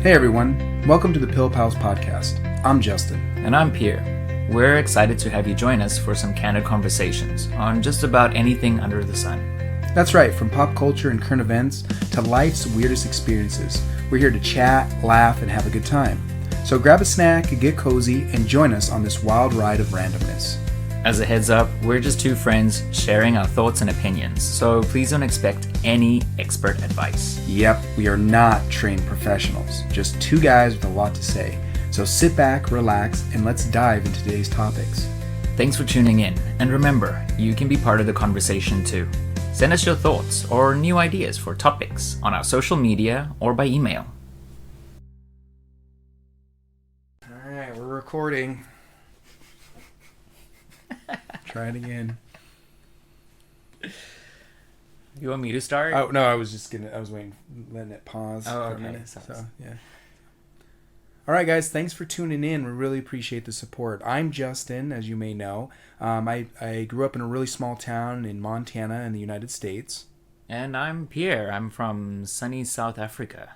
Hey everyone, welcome to the Pill Pals podcast. I'm Justin. And I'm Pierre. We're excited to have you join us for some candid conversations on just about anything under the sun. That's right, from pop culture and current events to life's weirdest experiences. We're here to chat, laugh, and have a good time. So grab a snack, get cozy, and join us on this wild ride of randomness. As a heads up, we're just two friends sharing our thoughts and opinions, so please don't expect any expert advice. Yep, we are not trained professionals, just two guys with a lot to say. So sit back, relax, and let's dive into today's topics. Thanks for tuning in, and remember, you can be part of the conversation too. Send us your thoughts or new ideas for topics on our social media or by email. Alright, we're recording. Try it again. You want me to start? Oh, no, I was waiting, letting it pause for a okay. minute. So, yeah. All right, guys, thanks for tuning in. We really appreciate the support. I'm Justin, as you may know. I grew up in a really small town in Montana in the United States. And I'm Pierre. I'm from sunny South Africa.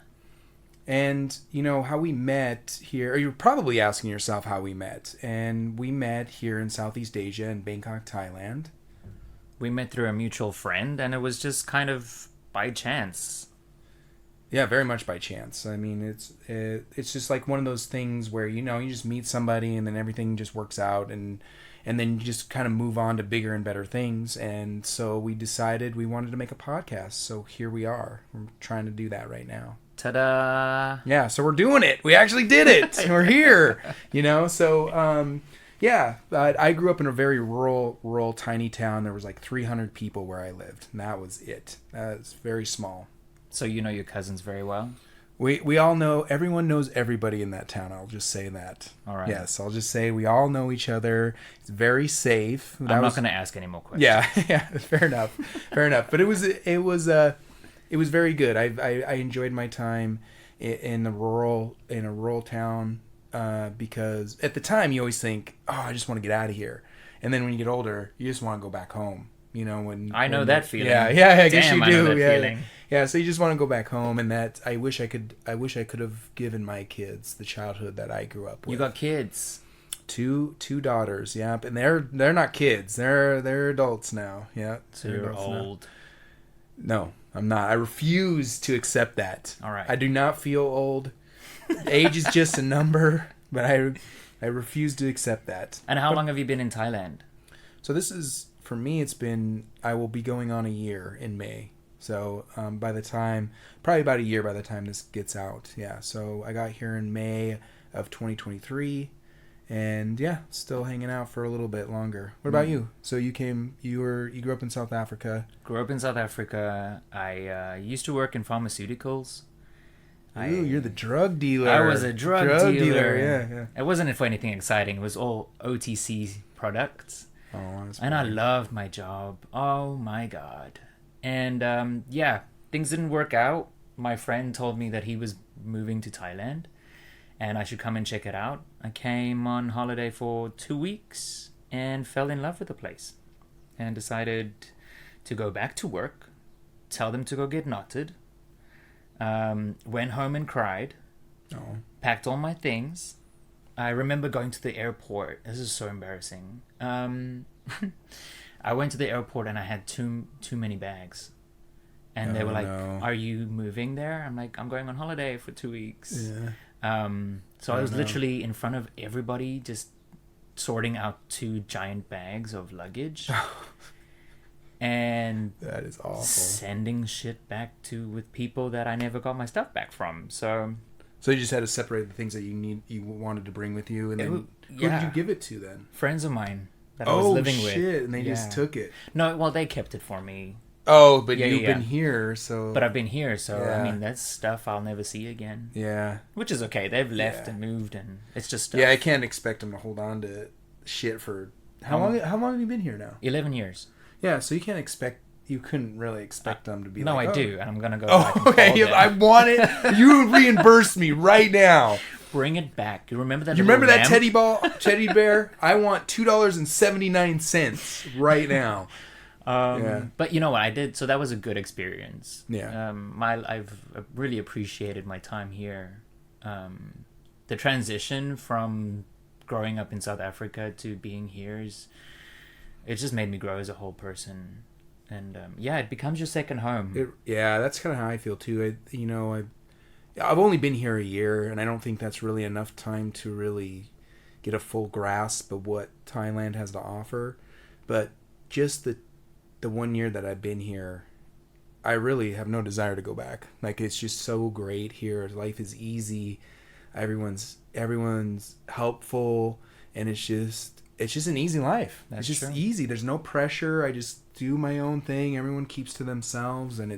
And, you know, how we met here, or you're probably asking yourself how we met. And we met here in Southeast Asia in Bangkok, Thailand. We met through a mutual friend, and it was just kind of by chance. Yeah, very much by chance. I mean, it's just like one of those things where, you know, you just meet somebody and then everything just works out and then you just kind of move on to bigger and better things. And so we decided we wanted to make a podcast. So here we are. We're trying to do that right now. Ta-da! Yeah, so we're doing it. We actually did it. We're here. You know, so yeah, I grew up in a very rural, tiny town. There was like 300 people where I lived, and that was it. It's very small. So you know your cousins very well? We all know, everyone knows everybody in that town. I'll just say that. All right. Yes, I'll just say we all know each other. It's very safe. I'm not going to ask any more questions. Yeah, fair enough. But it was very good. I enjoyed my time in a rural town because at the time you always think, oh, I just want to get out of here, and then when you get older, you just want to go back home. You know, when I know that feeling. Yeah, I guess you do. I know that yeah, feeling. Yeah. So you just want to go back home, and that I wish I could have given my kids the childhood that I grew up with. You got kids. Two daughters. Yep, and they're not kids. They're adults now. Yeah. So you're old. No, I'm not. I refuse to accept that. All right. I do not feel old. Age is just a number, but I refuse to accept that. And how long have you been in Thailand? So this is, for me, I will be going on a year in May. So probably about a year by the time this gets out. Yeah. So I got here in May of 2023. And yeah, still hanging out for a little bit longer. What about you? So you grew up in South Africa. Grew up in South Africa. I used to work in pharmaceuticals. Ooh, you're the drug dealer. I was a drug dealer. Yeah. It wasn't for anything exciting. It was all OTC products. Oh, that's and I loved my job. Oh my God. And yeah, things didn't work out. My friend told me that he was moving to Thailand and I should come and check it out. I came on holiday for 2 weeks and fell in love with the place and decided to go back to work, tell them to go get knotted, went home and cried, packed all my things. I remember going to the airport. This is so embarrassing. I went to the airport and I had too many bags. And they were like, Are you moving there? I'm like, I'm going on holiday for 2 weeks. Yeah. So I was literally in front of everybody just sorting out 2 giant bags of luggage. And that is awful. Sending shit back with people that I never got my stuff back from. So you just had to separate the things that you wanted to bring with you, and then who did you give it to then? Friends of mine that I was living with. Oh shit! And they just took it. No, well they kept it for me. Oh, but you've been here, so. But I've been here, so I mean that's stuff I'll never see again. Yeah. Which is okay. They've left and moved, and it's just stuff. Yeah, I can't expect them to hold on to shit for how long? How long have you been here now? 11 years. Yeah, so you can't expect. You couldn't really expect them to be. No, like, I do, and I'm gonna go. Okay. I want it. You reimburse me right now. Bring it back. You remember that? You remember that teddy bear? I want $2.79 right now. But you know what I did? So that was a good experience. Yeah. I've really appreciated my time here. the transition from growing up in South Africa to being here it just made me grow as a whole person. And it becomes your second home. That's kind of how I feel too. I've only been here a year, and I don't think that's really enough time to really get a full grasp of what Thailand has to offer. But just the 1 year that I've been here, I really have no desire to go back. Like, it's just so great here. Life is easy. Everyone's helpful, and it's just an easy life. That's it's just true. easy. There's no pressure. I just do my own thing. Everyone keeps to themselves, and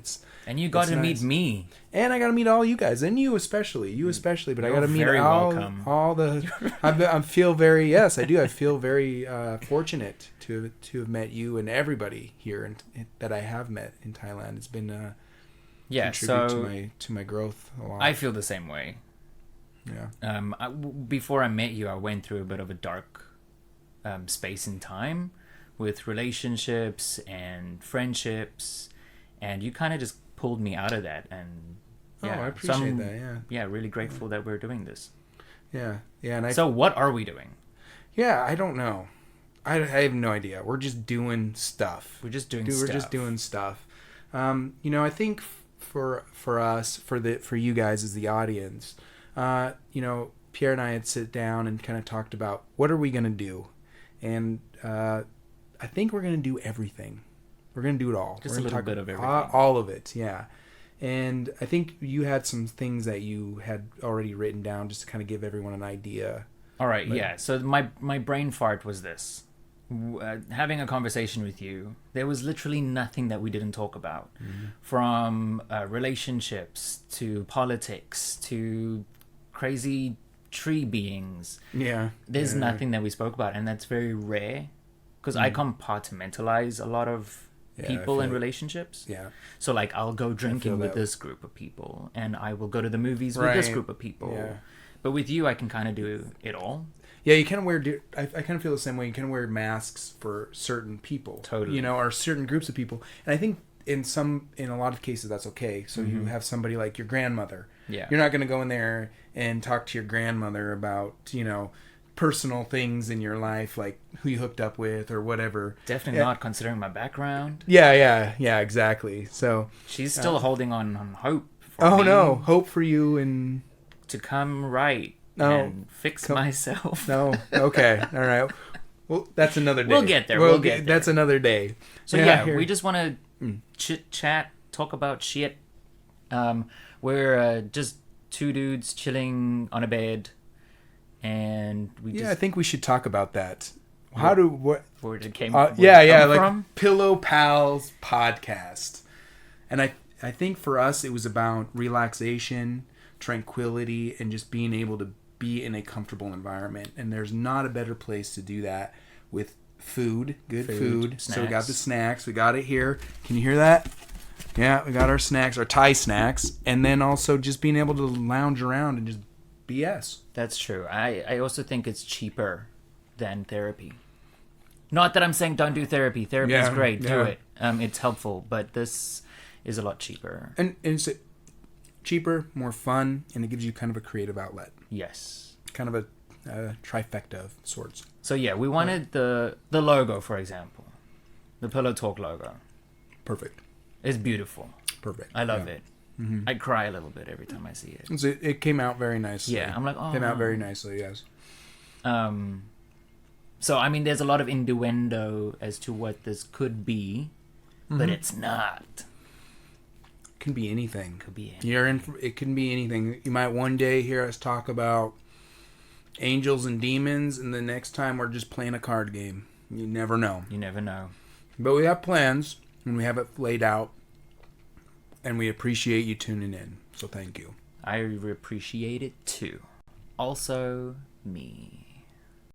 you got to nice. meet me, and I got to meet all you guys, and you especially. But I got to meet all the. I feel very yes, I do. I feel very fortunate to have met you and everybody here that I have met in Thailand. It's been contribute to my growth a lot. I feel the same way. Yeah. Before I met you, I went through a bit of a dark space in time with relationships and friendships, and you kind of just pulled me out of that. And I appreciate that. Yeah, really grateful that we're doing this. Yeah. And so what are we doing? Yeah, I don't know. I have no idea. We're just doing stuff. We're just doing stuff. I think for us, for you guys as the audience, Pierre and I had sit down and kind of talked about what are we going to do, and I think we're going to do everything. We're going to do it all. Just a little bit of everything. All of it, yeah. And I think you had some things that you had already written down just to kind of give everyone an idea. All right, yeah. So my brain fart was this. Having a conversation with you, there was literally nothing that we didn't talk about. Mm-hmm. From relationships to politics to crazy tree beings. Yeah. There's nothing that we spoke about, and that's very rare. Because I compartmentalize a lot of people in relationships. Yeah. So, like, I'll go drinking with this group of people, and I will go to the movies with this group of people. Yeah. But with you, I can kind of do it all. Yeah, you kind of wear... I kind of feel the same way. You kind of wear masks for certain people. Totally. Or certain groups of people. And I think in a lot of cases, that's okay. So you have somebody like your grandmother. Yeah. You're not going to go in there and talk to your grandmother about, personal things in your life, like who you hooked up with or whatever. Definitely not, considering my background. Yeah, exactly. So she's still holding on hope for me. No, hope for you and to come right and fix myself. No, okay, all right. Well, that's another day. We'll get there. We'll get there. That's another day. So we just want to chit chat, talk about shit. We're just two dudes chilling on a bed. And I think we should talk about that. Where it came like from? Pillow Pals podcast. And I think for us it was about relaxation, tranquility, and just being able to be in a comfortable environment. And there's not a better place to do that with good food. Snacks. So we got the snacks. We got it here. Can you hear that? Yeah, we got our snacks, our Thai snacks, and then also just being able to lounge around and just BS. That's true. I also think it's cheaper than therapy. Not that I'm saying don't do therapy. Therapy is great. Do it. It's helpful, but this is a lot cheaper. And it's cheaper, more fun, and it gives you kind of a creative outlet. Yes. Kind of a trifecta of sorts. So we wanted the logo, for example. The Pillow Talk logo. Perfect. It's beautiful. Perfect. I love it. Mm-hmm. I cry a little bit every time I see it. It came out very nicely. Yeah, I'm like, oh. Came out very nicely, yes. So, I mean, there's a lot of innuendo as to what this could be, but it's not. It can be anything. Could be anything. It can be anything. You might one day hear us talk about angels and demons, and the next time we're just playing a card game. You never know. You never know. But we have plans, and we have it laid out. And we appreciate you tuning in. So thank you. I appreciate it too. Also, me.